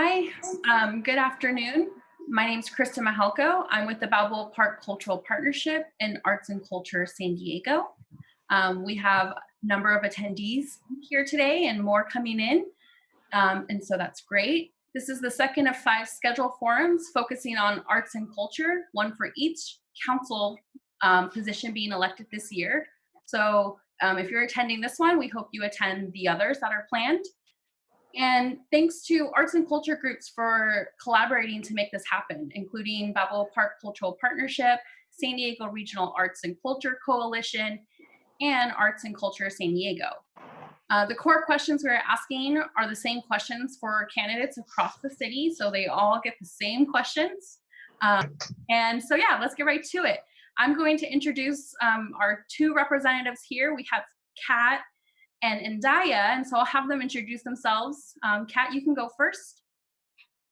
Hi, good afternoon. My name is Krista Mahalko. I'm with the Balboa Park Cultural Partnership in Arts and Culture San Diego. We have a number of attendees here today and more coming in, and so that's great. This is the second of 5 scheduled forums focusing on arts and culture, one for each council position being elected this year. So if you're attending this one, we hope you attend the others that are planned. And thanks to arts and culture groups for collaborating to make this happen, including Balboa Park Cultural Partnership, San Diego Regional Arts and Culture Coalition, and Arts and Culture San Diego. The core questions we're asking are the same questions for candidates across the city, so they all get the same questions. And so, yeah, let's get right to it. I'm going to introduce our 2 representatives here. We have Kat and Indaya, and so I'll have them introduce themselves. Kat, you can go first.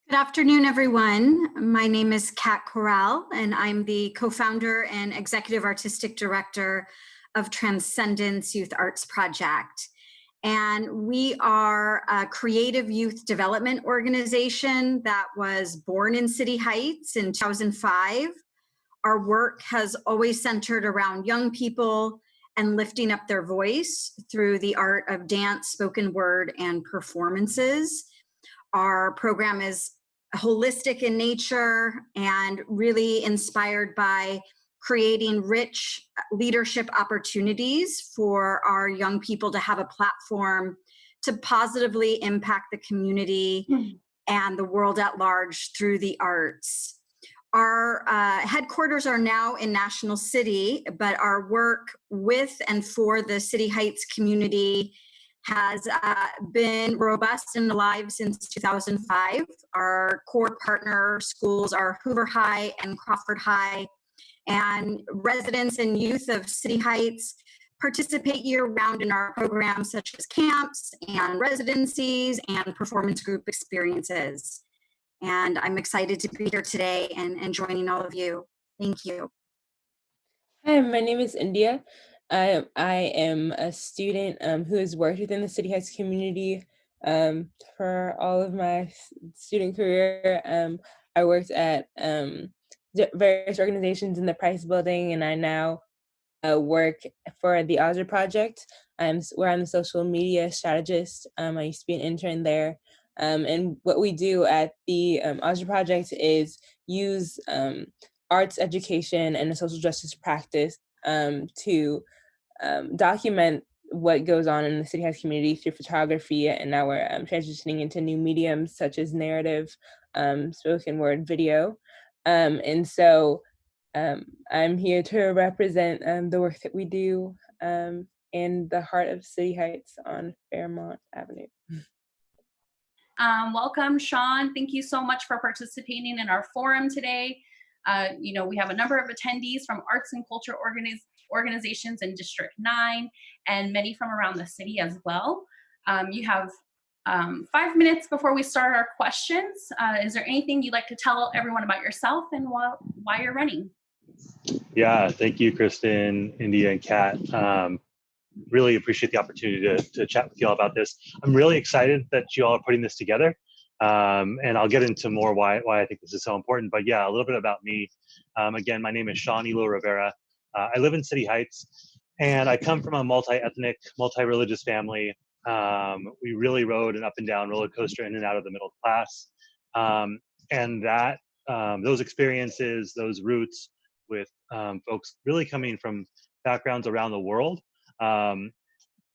Good afternoon, everyone. My name is Kat Corral, and I'm the co-founder and executive artistic director of Transcendence Youth Arts Project. And we are a creative youth development organization that was born in City Heights in 2005. Our work has always centered around young people and lifting up their voice through the art of dance, spoken word, and performances. Our program is holistic in nature and really inspired by creating rich leadership opportunities for our young people to have a platform to positively impact the community and the world at large through the arts. Our headquarters are now in National City, but our work with and for the City Heights community has been robust and alive since 2005. Our core partner schools are Hoover High and Crawford High, and residents and youth of City Heights participate year-round in our programs such as camps and residencies and performance group experiences. And I'm excited to be here today and joining all of you. Thank you. Hi, my name is India. I am a student who has worked within the City Heights community for all of my student career. I worked at various organizations in the Price Building, and I now work for the Ozra Project, where I'm a social media strategist. I used to be an intern there. And what we do at the Ozra Project is use arts education and a social justice practice to document what goes on in the City Heights community through photography. And now we're transitioning into new mediums such as narrative, spoken word, video. And so I'm here to represent the work that we do in the heart of City Heights on Fairmont Avenue. Welcome, Sean. Thank you so much for participating in our forum today. We have a number of attendees from arts and culture organizations in District 9 and many from around the city as well. You have 5 minutes before we start our questions. Is there anything you'd like to tell everyone about yourself and why you're running? Yeah, thank you, Kristen, India, and Kat. Really appreciate the opportunity to chat with you all about this. I'm really excited that you all are putting this together. And I'll get into more why I think this is so important. But yeah, a little bit about me. Again, my name is Sean Elo-Rivera. I live in City Heights, and I come from a multi-ethnic, multi-religious family. We really rode an up and down roller coaster in and out of the middle class. And that those experiences, those roots with folks really coming from backgrounds around the world,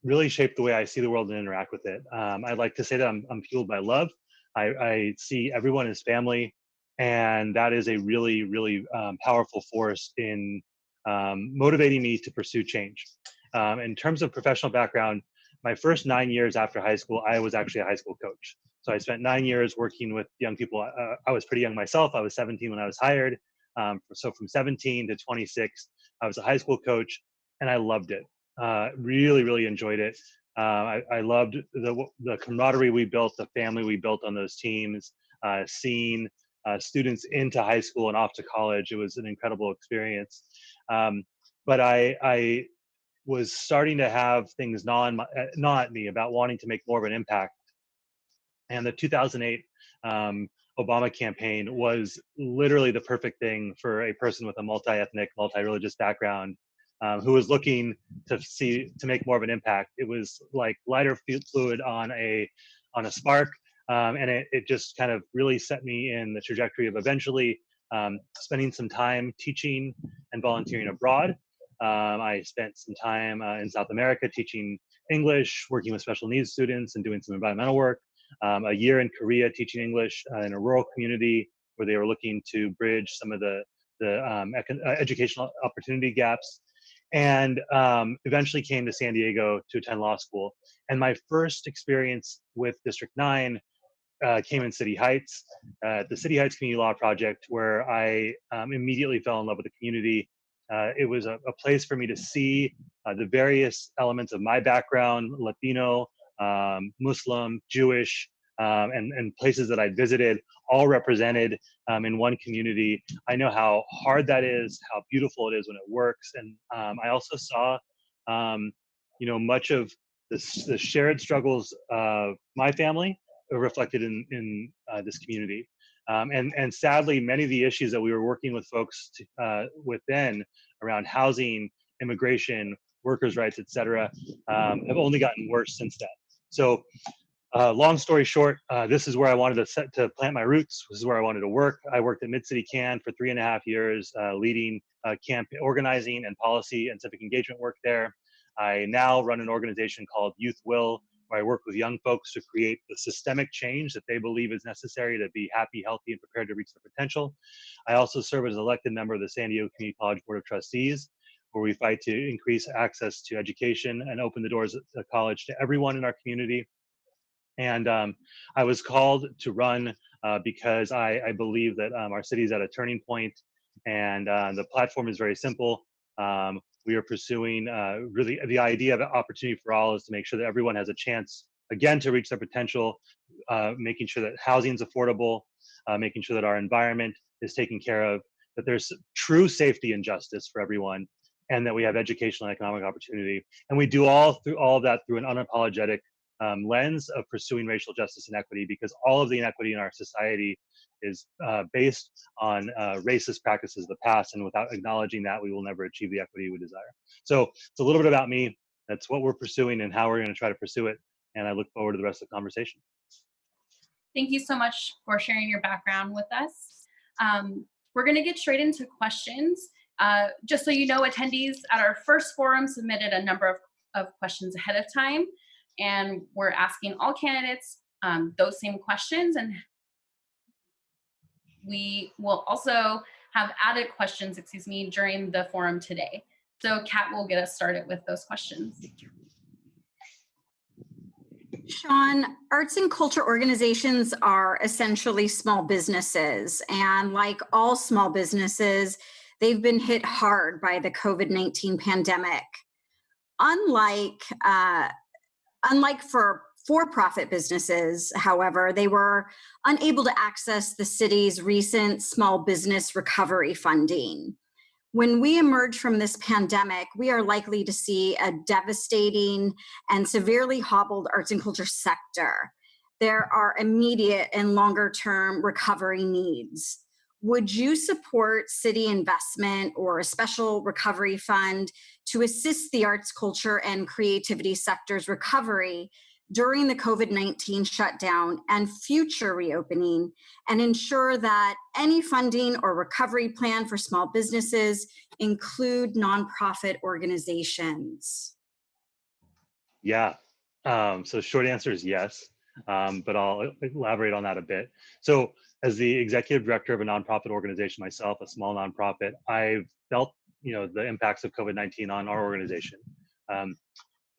really shaped the way I see the world and interact with it. I'd like to say that I'm fueled by love. I see everyone as family, and that is a really, really powerful force in motivating me to pursue change. In terms of professional background, my first 9 years after high school, I was actually a high school coach. So I spent 9 years working with young people. I was pretty young myself. I was 17 when I was hired. So from 17 to 26, I was a high school coach, and I loved it. Really, really enjoyed it. I loved the camaraderie we built, the family we built on those teams, seeing students into high school and off to college. It was an incredible experience. But I was starting to have things gnaw at me about wanting to make more of an impact. And the 2008 Obama campaign was literally the perfect thing for a person with a multi-ethnic, multi-religious background who was looking to make more of an impact. It was like lighter fluid on a spark, and it just kind of really set me in the trajectory of eventually spending some time teaching and volunteering abroad. I spent some time in South America teaching English, working with special needs students, and doing some environmental work. A year in Korea teaching English in a rural community where they were looking to bridge some of the educational opportunity gaps, and eventually came to San Diego to attend law school. And my first experience with District 9 came in City Heights, the City Heights Community Law Project, where I immediately fell in love with the community. It was a place for me to see the various elements of my background, Latino, Muslim, Jewish, and places that I visited, all represented in one community. I know how hard that is, how beautiful it is when it works. And I also saw, much of the shared struggles of my family reflected in this community. And sadly, many of the issues that we were working with folks with then around housing, immigration, workers' rights, et cetera, have only gotten worse since then. So long story short, this is where I wanted to plant my roots. This is where I wanted to work. I worked at Mid-City CAN for 3.5 years, leading camp organizing and policy and civic engagement work there. I now run an organization called Youth Will, where I work with young folks to create the systemic change that they believe is necessary to be happy, healthy, and prepared to reach their potential. I also serve as an elected member of the San Diego Community College Board of Trustees, where we fight to increase access to education and open the doors of college to everyone in our community. And I was called to run because I believe that our city is at a turning point, and the platform is very simple. We are pursuing really the idea of opportunity for all is to make sure that everyone has a chance, again, to reach their potential, making sure that housing is affordable, making sure that our environment is taken care of, that there's true safety and justice for everyone, and that we have educational and economic opportunity. And we do all of that through an unapologetic lens of pursuing racial justice and equity, because all of the inequity in our society is based on racist practices of the past, and without acknowledging that, we will never achieve the equity we desire. So it's a little bit about me. That's what we're pursuing and how we're going to try to pursue it. And I look forward to the rest of the conversation. Thank you so much for sharing your background with us. We're going to get straight into questions. Just so you know, attendees at our first forum submitted a number of questions ahead of time, and we're asking all candidates those same questions, and we will also have added questions, during the forum today. So Kat will get us started with those questions. Sean, arts and culture organizations are essentially small businesses, and like all small businesses, they've been hit hard by the COVID-19 pandemic. Unlike for-profit businesses, however, they were unable to access the city's recent small business recovery funding. When we emerge from this pandemic, we are likely to see a devastating and severely hobbled arts and culture sector. There are immediate and longer-term recovery needs. Would you support city investment or a special recovery fund to assist the arts, culture, and creativity sector's recovery during the COVID-19 shutdown and future reopening, and ensure that any funding or recovery plan for small businesses include nonprofit organizations? Yeah. So short answer is yes, but I'll elaborate on that a bit. So as the executive director of a nonprofit organization myself, a small nonprofit, I've felt the impacts of COVID-19 on our organization.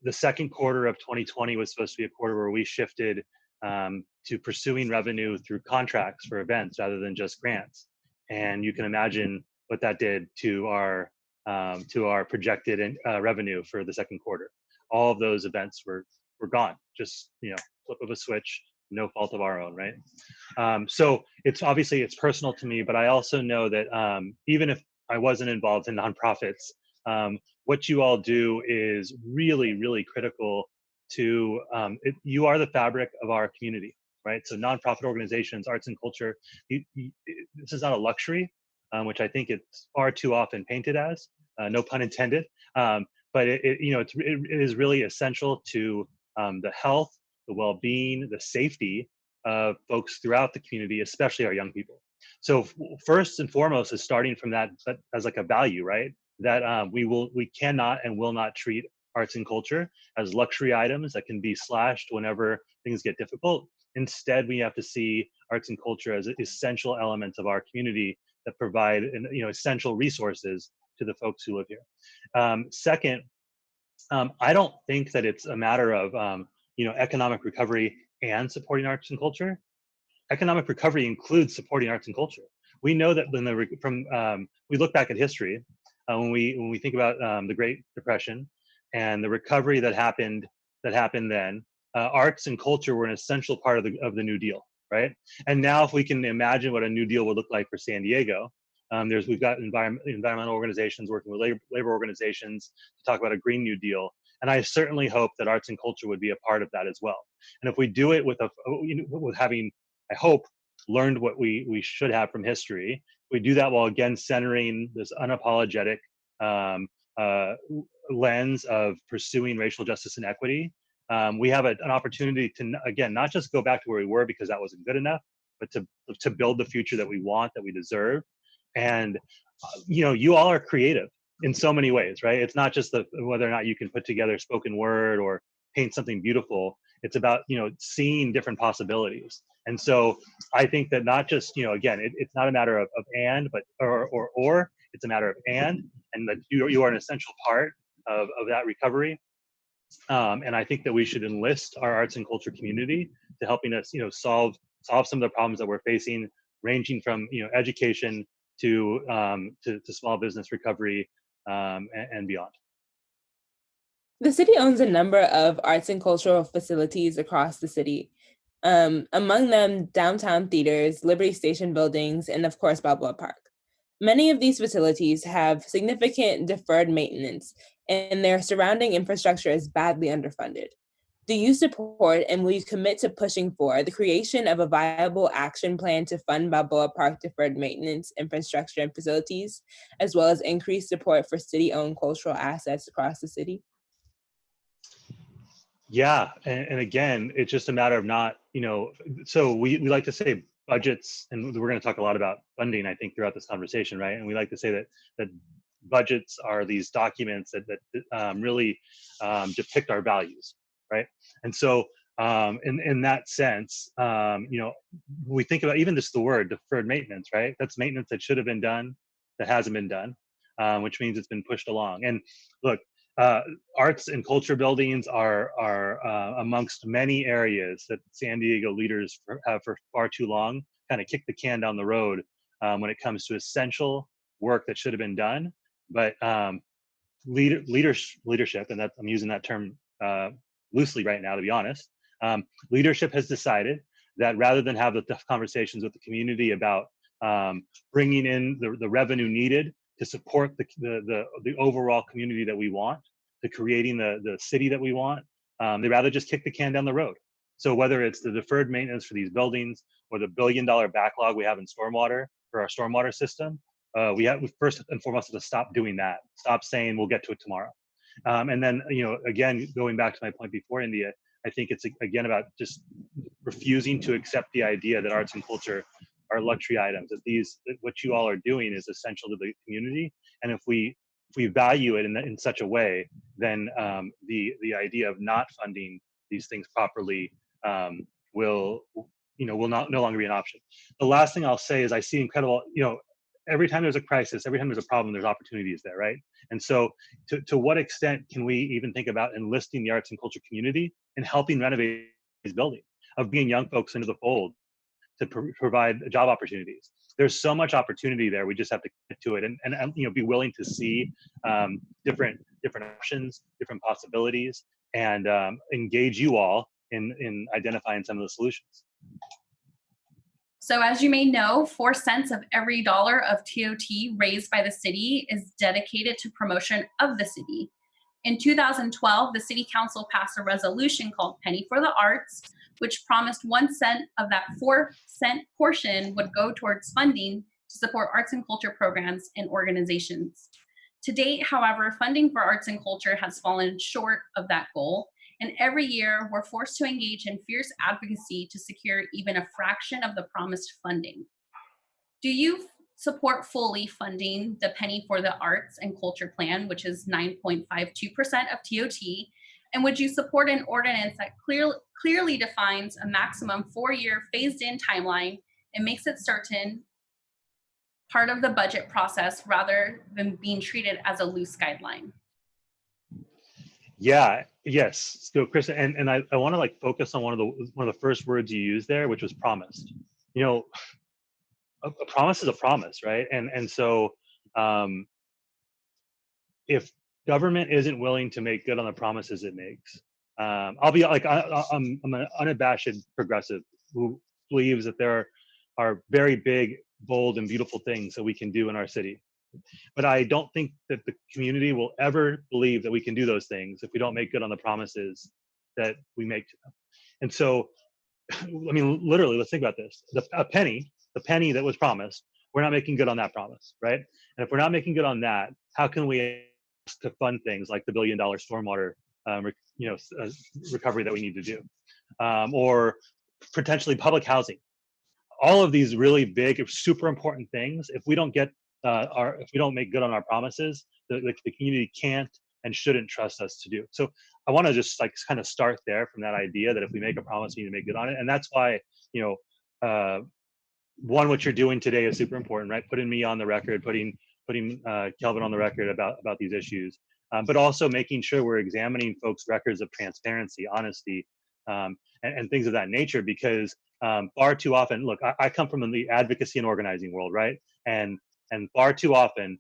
The second quarter of 2020 was supposed to be a quarter where we shifted to pursuing revenue through contracts for events rather than just grants. And you can imagine what that did to our projected revenue for the second quarter. All of those events were gone, just flip of a switch, no fault of our own, right? So it's personal to me, but I also know that even if I wasn't involved in nonprofits, what you all do is really, really critical to, you are the fabric of our community. right? So nonprofit organizations, arts and culture, this is not a luxury, which I think it's far too often painted as, no pun intended. But it is really essential to the health, the well-being, the safety of folks throughout the community, especially our young people. So first and foremost is starting from that as like a value, right? That we cannot and will not treat arts and culture as luxury items that can be slashed whenever things get difficult. Instead, we have to see arts and culture as essential elements of our community that provide essential resources to the folks who live here. Second, I don't think that it's a matter of economic recovery and supporting arts and culture. Economic recovery includes supporting arts and culture. We know that we look back at history, when we think about the Great Depression and the recovery that happened then, arts and culture were an essential part of the New Deal, right? And now, if we can imagine what a New Deal would look like for San Diego, we've got environmental organizations working with labor organizations to talk about a Green New Deal, and I certainly hope that arts and culture would be a part of that as well. And if we do it with having, I hope, learned what we should have from history, we do that while again centering this unapologetic lens of pursuing racial justice and equity. We have an opportunity to, again, not just go back to where we were because that wasn't good enough, but to build the future that we want, that we deserve. And you all are creative in so many ways, right? It's not just whether or not you can put together spoken word or paint something beautiful. It's about seeing different possibilities. And so I think that not just again, it's not a matter of and, but or it's a matter of and that you are an essential part of that recovery. And I think that we should enlist our arts and culture community to helping us solve some of the problems that we're facing, ranging from education to small business recovery and beyond. The city owns a number of arts and cultural facilities across the city. Among them, downtown theaters, Liberty Station buildings, and of course, Balboa Park. Many of these facilities have significant deferred maintenance, and their surrounding infrastructure is badly underfunded. Do you support and will you commit to pushing for the creation of a viable action plan to fund Balboa Park deferred maintenance, infrastructure, and facilities, as well as increased support for city-owned cultural assets across the city? Yeah, and again, it's just a matter of not, so we like to say budgets, and we're going to talk a lot about funding, I think, throughout this conversation, right? And we like to say that budgets are these documents that really depict our values, right? And so in that sense, we think about even just the word deferred maintenance, right? That's maintenance that should have been done, that hasn't been done, which means it's been pushed along. And look, arts and culture buildings are amongst many areas that San Diego leaders have for far too long kind of kicked the can down the road when it comes to essential work that should have been done. But leadership, and I'm using that term loosely right now, to be honest. Leadership has decided that rather than have the tough conversations with the community about bringing in the revenue needed to support the overall community that we want, to creating the city that we want, they rather just kick the can down the road. So whether it's the deferred maintenance for these buildings or the $1 billion backlog we have in stormwater for our stormwater system, we first and foremost have to stop doing that. Stop saying we'll get to it tomorrow. And then, again, going back to my point before, India, I think it's again about just refusing to accept the idea that arts and culture are luxury items, that what you all are doing is essential to the community. And if we value it in such a way, then the idea of not funding these things properly will no longer be an option. The last thing I'll say is I see incredible, every time there's a crisis, every time there's a problem, there's opportunities there, right? And so to what extent can we even think about enlisting the arts and culture community and helping renovate these buildings, of bringing young folks into the fold to provide job opportunities? There's so much opportunity there. We just have to get to it and be willing to see different options, different possibilities, and engage you all in identifying some of the solutions. So as you may know, 4 cents of every dollar of TOT raised by the city is dedicated to promotion of the city. In 2012, the City Council passed a resolution called Penny for the Arts, which promised 1 cent of that 4-cent portion would go towards funding to support arts and culture programs and organizations. To date, however, funding for arts and culture has fallen short of that goal, and every year we're forced to engage in fierce advocacy to secure even a fraction of the promised funding. Do you support fully funding the Penny for the Arts and Culture Plan, which is 9.52% of TOT? And would you support an ordinance that clearly defines a maximum 4-year phased-in timeline and makes it certain part of the budget process rather than being treated as a loose guideline? Yeah, yes. So Chris, and I want to like focus on one of the first words you used there, which was promised. You know, a promise is a promise, right? And so if government isn't willing to make good on the promises it makes, I'll be like I'm an unabashed progressive who believes that there are very big, bold, and beautiful things that we can do in our city. But I don't think that the community will ever believe that we can do those things if we don't make good on the promises that we make to them. And so, I mean, literally, let's think about this. The penny that was promised, we're not making good on that promise, right? And if we're not making good on that, how can we ask to fund things like the $1 billion stormwater, recovery that we need to do, or potentially public housing? All of these really big, super important things, if we don't get if we don't make good on our promises, the community can't and shouldn't trust us to do. So I want to just like kind of start there from that idea that if we make a promise, we need to make good on it. And that's why, one, what you're doing today is super important, right? Putting me on the record, putting Kelvin on the record about these issues, but also making sure we're examining folks' records of transparency, honesty, and things of that nature, because far too often, look, I come from the advocacy and organizing world, right? And far too often,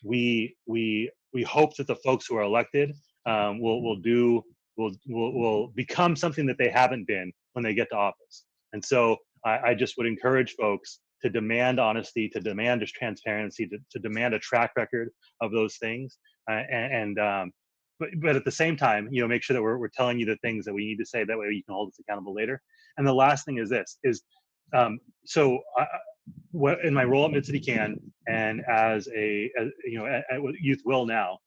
we hope that the folks who are elected will become something that they haven't been when they get to office. And so I just would encourage folks to demand honesty, to demand transparency, to demand a track record of those things, but at the same time, make sure that we're telling you the things that we need to say. That way, you can hold us accountable later. And the last thing is this: in my role at Mid City Can, and as Youth Will now,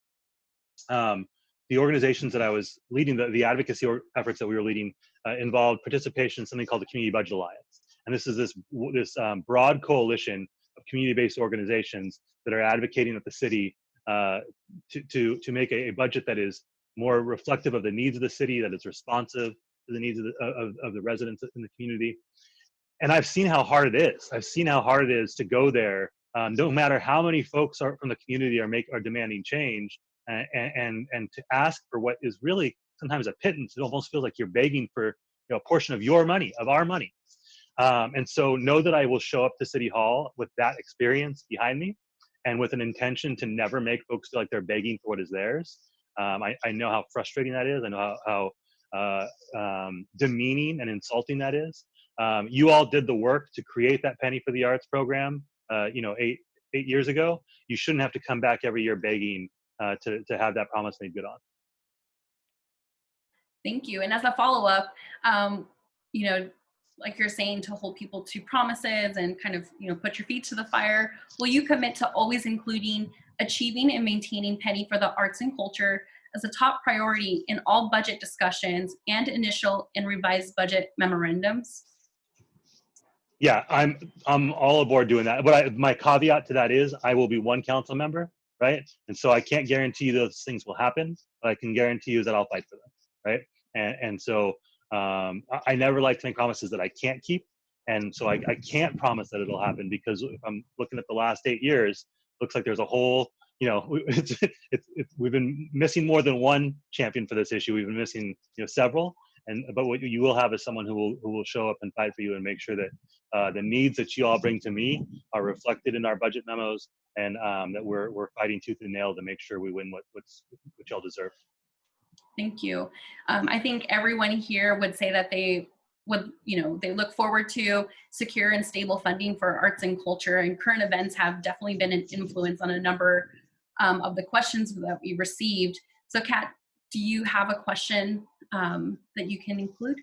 the organizations that I was leading, the advocacy efforts that we were leading, involved participation in something called the Community Budget Alliance. And this is this broad coalition of community-based organizations that are advocating at the city to make a budget that is more reflective of the needs of the city, that is responsive to the needs of the residents in the community. And I've seen how hard it is. I've seen how hard it is to go there, no matter how many folks from the community are demanding change, and to ask for what is really sometimes a pittance. It almost feels like you're begging for a portion of your money, of our money. And so know that I will show up to City Hall with that experience behind me, and with an intention to never make folks feel like they're begging for what is theirs. I know how frustrating that is. I know how demeaning and insulting that is. You all did the work to create that Penny for the Arts program, 8 years ago. You shouldn't have to come back every year begging to have that promise made good on. Thank you. And as a follow-up, like you're saying, to hold people to promises and kind of, put your feet to the fire, will you commit to always including achieving and maintaining Penny for the Arts and Culture as a top priority in all budget discussions and initial and revised budget memorandums? Yeah, I'm all aboard doing that. But my caveat to that is I will be one council member, right? And so I can't guarantee you those things will happen, but I can guarantee you that I'll fight for them, right? And so I never like to make promises that I can't keep. And so I can't promise that it'll happen, because if I'm looking at the last 8 years, looks like there's a whole, we've been missing more than one champion for this issue. We've been missing, several. But what you will have is someone who will show up and fight for you and make sure that the needs that you all bring to me are reflected in our budget memos, and that we're fighting tooth and nail to make sure we win what y'all deserve. Thank you. I think everyone here would say that they would, they look forward to secure and stable funding for arts and culture, and current events have definitely been an influence on a number of the questions that we received. So Kat, do you have a question that you can include?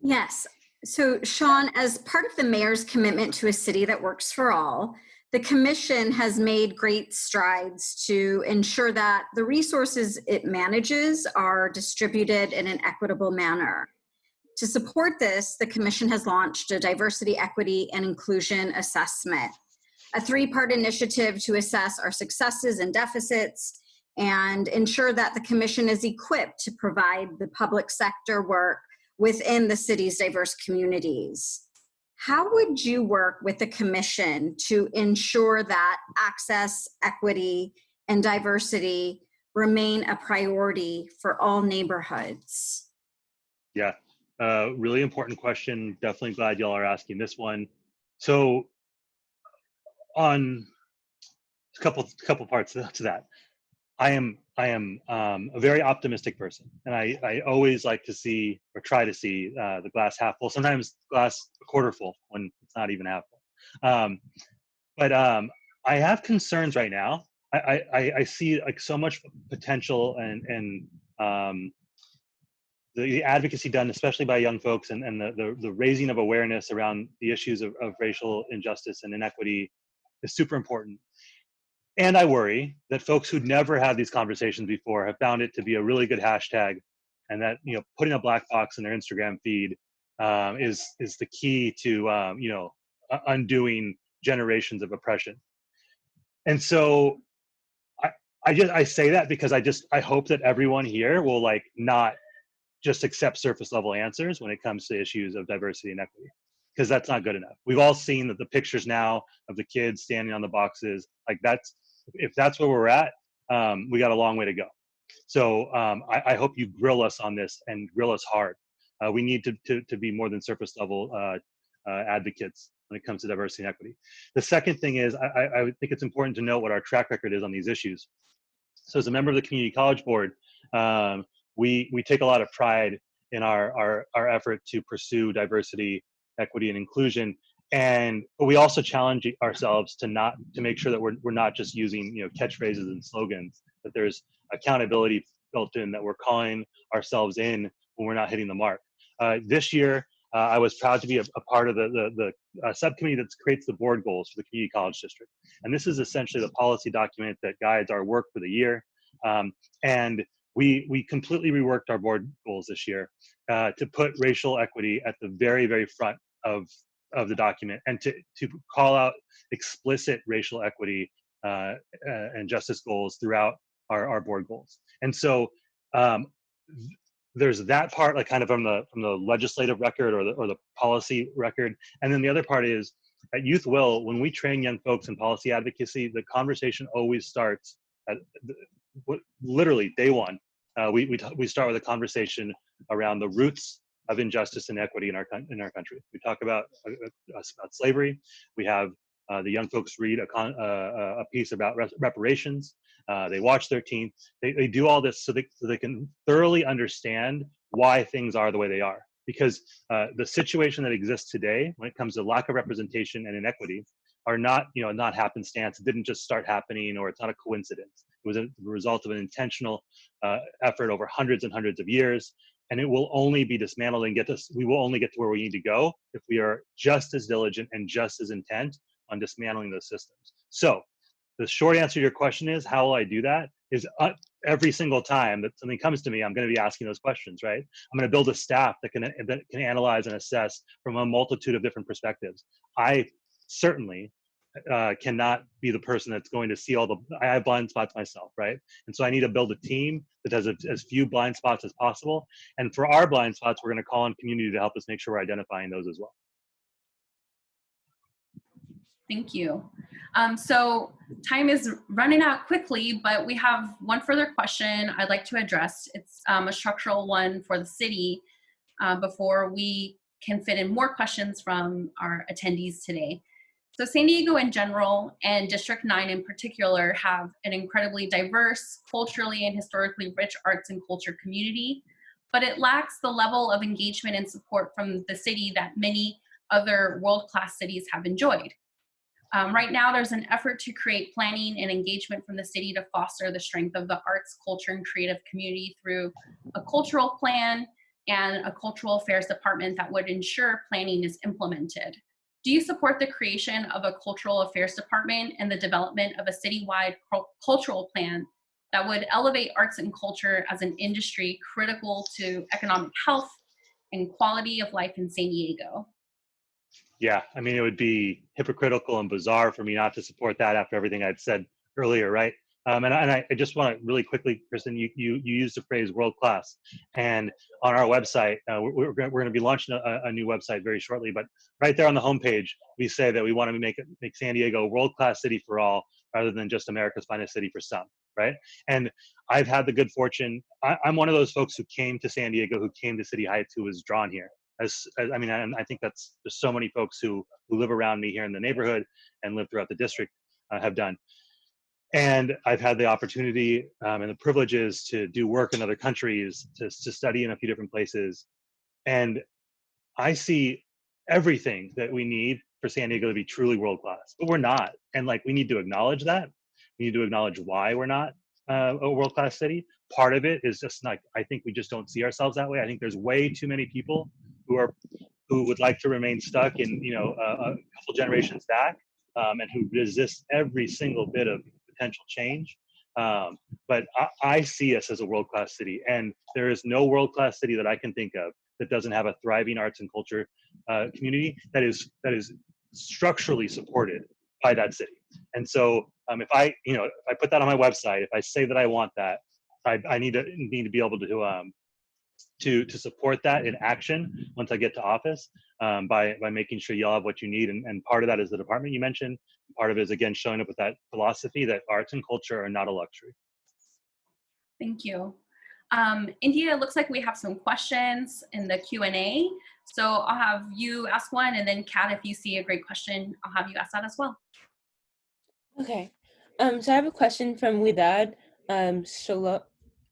Yes. So, Sean, as part of the mayor's commitment to a city that works for all, the commission has made great strides to ensure that the resources it manages are distributed in an equitable manner. To support this, the commission has launched a diversity, equity, and inclusion assessment, a three-part initiative to assess our successes and deficits and ensure that the commission is equipped to provide the public sector work within the city's diverse communities. How would you work with the commission to ensure that access, equity, and diversity remain a priority for all neighborhoods? Yeah, really important question. Definitely glad y'all are asking this one. So on a couple parts to that. I am a very optimistic person, and I always like to see or try to see the glass half full. Sometimes glass a quarter full when it's not even half full. But I have concerns right now. I see like so much potential and the advocacy done, especially by young folks, and the raising of awareness around the issues of racial injustice and inequity is super important. And I worry that folks who'd never had these conversations before have found it to be a really good hashtag, and that putting a black box in their Instagram feed is the key to undoing generations of oppression. And so I say that because I hope that everyone here will like not just accept surface level answers when it comes to issues of diversity and equity, because that's not good enough. We've all seen that the pictures now of the kids standing on the boxes, like if that's where we're at, we got a long way to go. So I hope you grill us on this and grill us hard. We need to be more than surface level advocates when it comes to diversity and equity. The second thing is I think it's important to know what our track record is on these issues. So as a member of the Community College Board, we take a lot of pride in our effort to pursue diversity, equity, and inclusion. But we also challenge ourselves to make sure that we're not just using catchphrases and slogans, that there's accountability built in, that we're calling ourselves in when we're not hitting the mark. This year, I was proud to be a part of the subcommittee that creates the board goals for the community college district. And this is essentially the policy document that guides our work for the year. And we completely reworked our board goals this year to put racial equity at the very, very front of the document, and to call out explicit racial equity and justice goals throughout our board goals. And so there's that part, like kind of from the legislative record or the policy record. And then the other part is at Youth Will, when we train young folks in policy advocacy, the conversation always starts at literally day one. We start with a conversation around the roots of injustice and equity in our country. We talk about slavery. We have the young folks read a piece about reparations. They watch 13th. They do all this so they can thoroughly understand why things are the way they are. Because the situation that exists today, when it comes to lack of representation and inequity, are not happenstance. It didn't just start happening, or it's not a coincidence. It was a result of an intentional effort over hundreds and hundreds of years. And it will only be dismantled and we will only get to where we need to go if we are just as diligent and just as intent on dismantling those systems. So the short answer to your question is, how will I do that? Is every single time that something comes to me, I'm going to be asking those questions, right? I'm going to build a staff that can analyze and assess from a multitude of different perspectives. I certainly cannot be the person that's going to see I have blind spots myself, right? And so I need to build a team that has as few blind spots as possible. And for our blind spots, we're going to call on community to help us make sure we're identifying those as well. Thank you. So time is running out quickly, but we have one further question I'd like to address. It's a structural one for the city before we can fit in more questions from our attendees today. So San Diego in general, and District 9 in particular, have an incredibly diverse, culturally and historically rich arts and culture community, but it lacks the level of engagement and support from the city that many other world-class cities have enjoyed. Right now, there's an effort to create planning and engagement from the city to foster the strength of the arts, culture, and creative community through a cultural plan and a cultural affairs department that would ensure planning is implemented. Do you support the creation of a cultural affairs department and the development of a citywide cultural plan that would elevate arts and culture as an industry critical to economic health and quality of life in San Diego? Yeah, I mean, it would be hypocritical and bizarre for me not to support that after everything I'd said earlier, right? I just want to really quickly, Kristen, you used the phrase world class, and on our website, we're going to be launching a new website very shortly. But right there on the homepage, we say that we want to make San Diego a world class city for all, rather than just America's finest city for some, right? And I've had the good fortune. I'm one of those folks who came to San Diego, who came to City Heights, who was drawn here. I mean, and I think there's so many folks who live around me here in the neighborhood and live throughout the district have done. And I've had the opportunity and the privileges to do work in other countries, to study in a few different places. And I see everything that we need for San Diego to be truly world class, but we're not. And like, we need to acknowledge that. We need to acknowledge why we're not a world class city. Part of it is just like, I think we just don't see ourselves that way. I think there's way too many people who would like to remain stuck in, a couple generations back, and who resist every single bit of potential change. But I see us as a world class city, and there is no world class city that I can think of that doesn't have a thriving arts and culture community that is structurally supported by that city. And so if I put that on my website, if I say that I want that, I need to be able to support that in action once I get to office, by making sure y'all have what you need. And part of that is the department you mentioned. Part of it is, again, showing up with that philosophy that arts and culture are not a luxury. Thank you. India, it looks like we have some questions in the Q&A. So I'll have you ask one, and then Kat, if you see a great question, I'll have you ask that as well. Okay. So I have a question from Widad Shalote.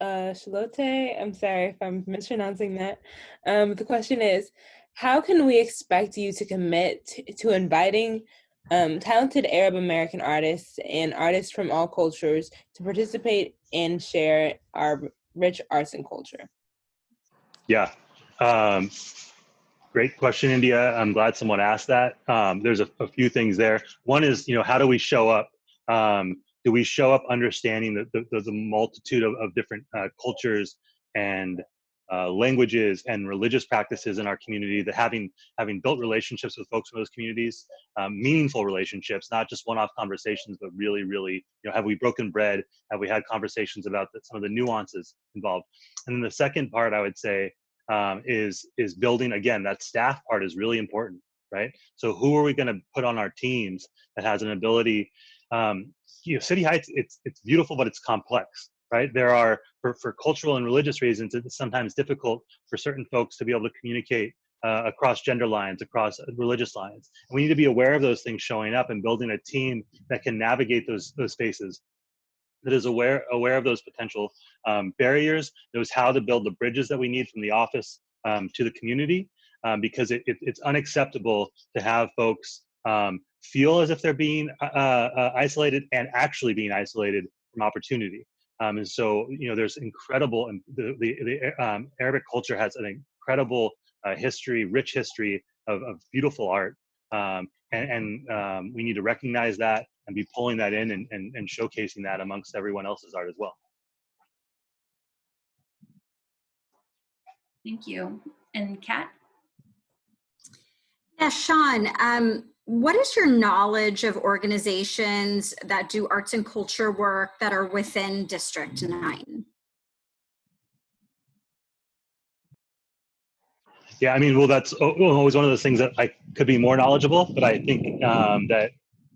I'm sorry if I'm mispronouncing that. The question is, how can we expect you to commit to inviting talented Arab American artists and artists from all cultures to participate and share our rich arts and culture? Yeah. Great question, India. I'm glad someone asked that. There's a few things there. One is, how do we show up? Do we show up understanding that there's a multitude of different cultures and languages and religious practices in our community, that having built relationships with folks from those communities, meaningful relationships, not just one-off conversations, but really, have we broken bread? Have we had conversations about some of the nuances involved? And then the second part, I would say, is building, again, that staff part is really important, right? So who are we going to put on our teams that has an ability? City Heights, it's beautiful, but it's complex, right? There are, for cultural and religious reasons, it's sometimes difficult for certain folks to be able to communicate across gender lines, across religious lines. And we need to be aware of those things showing up and building a team that can navigate those spaces, that is aware of those potential barriers, knows how to build the bridges that we need from the office to the community, because it's unacceptable to have folks feel as if they're being isolated and actually being isolated from opportunity. And so, there's incredible, and the Arabic culture has an incredible history, rich history of beautiful art. We need to recognize that and be pulling that in and showcasing that amongst everyone else's art as well. Thank you. And Kat? Yeah, Sean, what is your knowledge of organizations that do arts and culture work that are within District 9? Yeah, I mean, well, that's always one of those things that I could be more knowledgeable, but I think that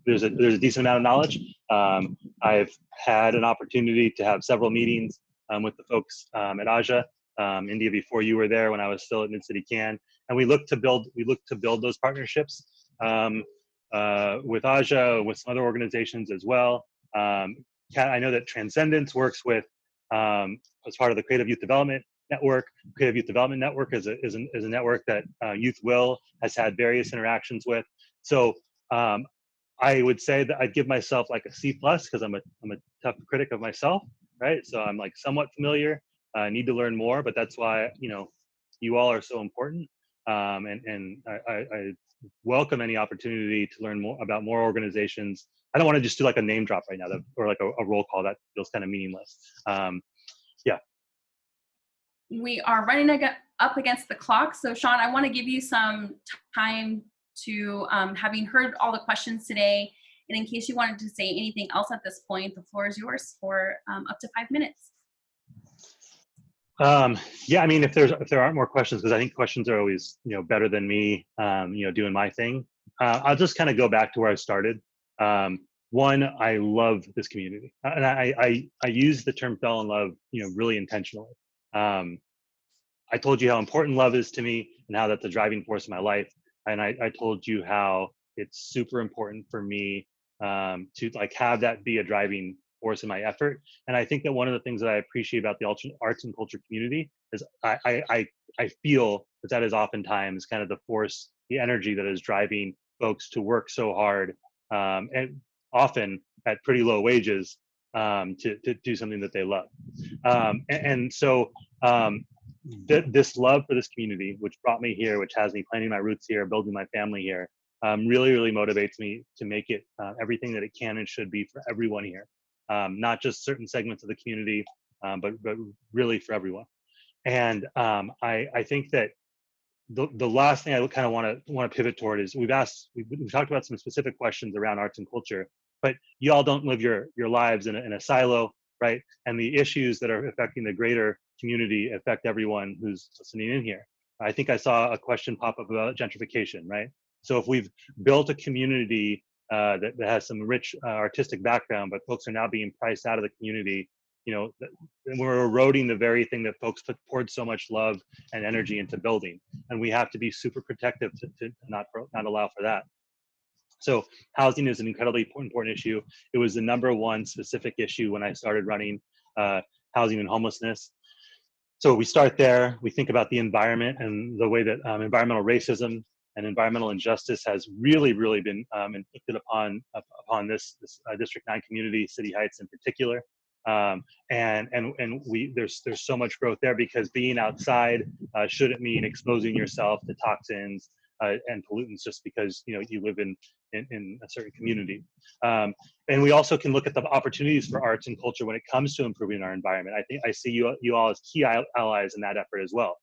there's a decent amount of knowledge. I've had an opportunity to have several meetings with the folks at Aja, India, before you were there, when I was still at Mid-City Can, and we look to build those partnerships with Aja, with some other organizations as well. Kat, I know that Transcendence works with, as part of the Creative Youth Development Network. Creative Youth Development Network is a network that Youth Will has had various interactions with. So I would say that I'd give myself like a C+, because I'm a tough critic of myself, right? So I'm like somewhat familiar. I need to learn more, but that's why, You all are so important. And I welcome any opportunity to learn more about more organizations. I don't want to just do like a name drop right now, or like a roll call. That feels kind of meaningless. Yeah. We are running up against the clock. So Sean, I want to give you some time to, having heard all the questions today, and in case you wanted to say anything else at this point, the floor is yours for up to 5 minutes. Yeah, I mean, if there aren't more questions, because I think questions are always, better than me, doing my thing. I'll just kind of go back to where I started. One, I love this community, and I use the term "fell in love," really intentionally. I told you how important love is to me and how that's a driving force in my life, and I told you how it's super important for me to like have that be a driving force in my effort. And I think that one of the things that I appreciate about the arts and culture community is I feel that is oftentimes kind of the force, the energy that is driving folks to work so hard, and often at pretty low wages, to do something that they love. And so this love for this community, which brought me here, which has me planting my roots here, building my family here, really, really motivates me to make it everything that it can and should be for everyone here, not just certain segments of the community, but really for everyone. And I think that the last thing I kind of want to pivot toward is we've talked about some specific questions around arts and culture, but you all don't live your lives in a silo, right? And the issues that are affecting the greater community affect everyone who's listening in here. I think I saw a question pop up about gentrification, right? So if we've built a community that has some rich artistic background, but folks are now being priced out of the community, we're eroding the very thing that folks poured so much love and energy into building, and we have to be super protective to not allow for that. So housing is an incredibly important issue. It was the #1 specific issue when I started running housing and homelessness. So we start there. We think about the environment and the way that environmental racism and environmental injustice has really, really been inflicted upon this District 9 community, City Heights in particular. And there's so much growth there, because being outside shouldn't mean exposing yourself to toxins and pollutants just because you live in a certain community. And we also can look at the opportunities for arts and culture when it comes to improving our environment. I think I see you all as key allies in that effort as well.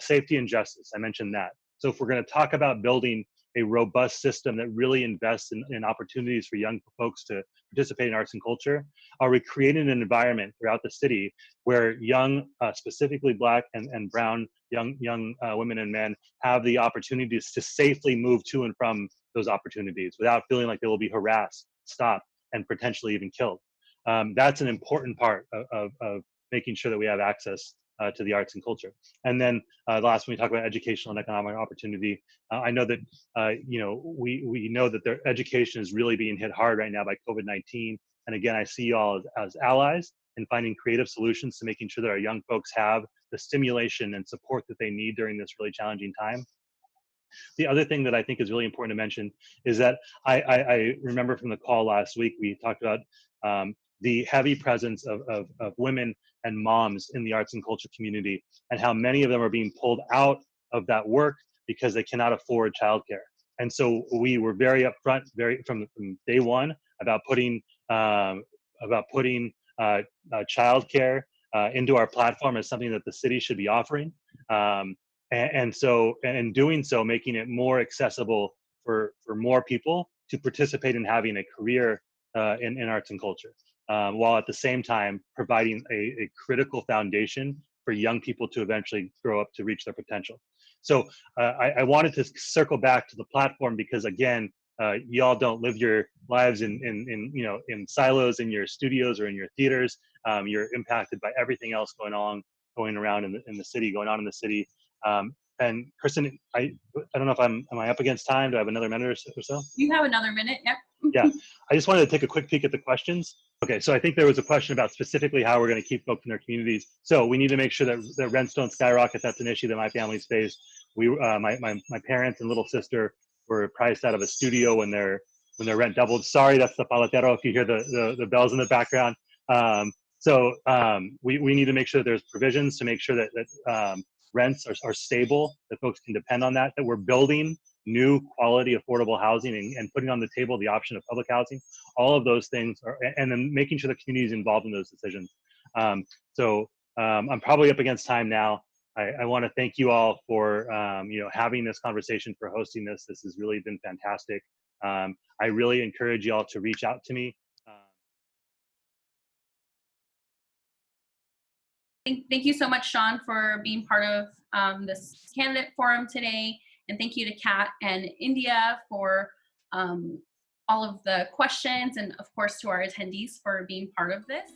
Safety and justice, I mentioned that. So if we're going to talk about building a robust system that really invests in opportunities for young folks to participate in arts and culture, are we creating an environment throughout the city where young, specifically Black and brown young women and men have the opportunities to safely move to and from those opportunities without feeling like they will be harassed, stopped, and potentially even killed? That's an important part of making sure that we have access to the arts and culture. And then last, when we talk about educational and economic opportunity, I know that we know that their education is really being hit hard right now by COVID-19. And again, I see you all as allies in finding creative solutions to making sure that our young folks have the stimulation and support that they need during this really challenging time. The other thing that I think is really important to mention is that I remember from the call last week, we talked about the heavy presence of women and moms in the arts and culture community, and how many of them are being pulled out of that work because they cannot afford childcare. And so we were very upfront, from day one, about putting childcare into our platform as something that the city should be offering. And so, in doing so, making it more accessible for more people to participate in having a career in arts and culture, while at the same time providing a critical foundation for young people to eventually grow up to reach their potential. So I wanted to circle back to the platform because, again, y'all don't live your lives in silos in your studios or in your theaters. You're impacted by everything else going on in the city. And Kristen, I don't know if am I up against time? Do I have another minute or so? You have another minute. Yep. Yeah, I just wanted to take a quick peek at the questions. Okay, so I think there was a question about specifically how we're going to keep folks in their communities. So we need to make sure that rents don't skyrocket. That's an issue that my family's faced. My parents and little sister were priced out of a studio when their rent doubled. Sorry, that's the paletero if you hear the bells in the background. So we need to make sure that there's provisions to make sure that rents are stable, that folks can depend on that we're building new quality affordable housing and putting on the table the option of public housing. All of those things are, and then making sure the community is involved in those decisions. I'm probably up against time now. I want to thank you all for having this conversation, for hosting this. This has really been fantastic. I really encourage you all to reach out to me. Thank you so much, Sean, for being part of this candidate forum today. And thank you to Kat and India for all of the questions, and of course to our attendees for being part of this.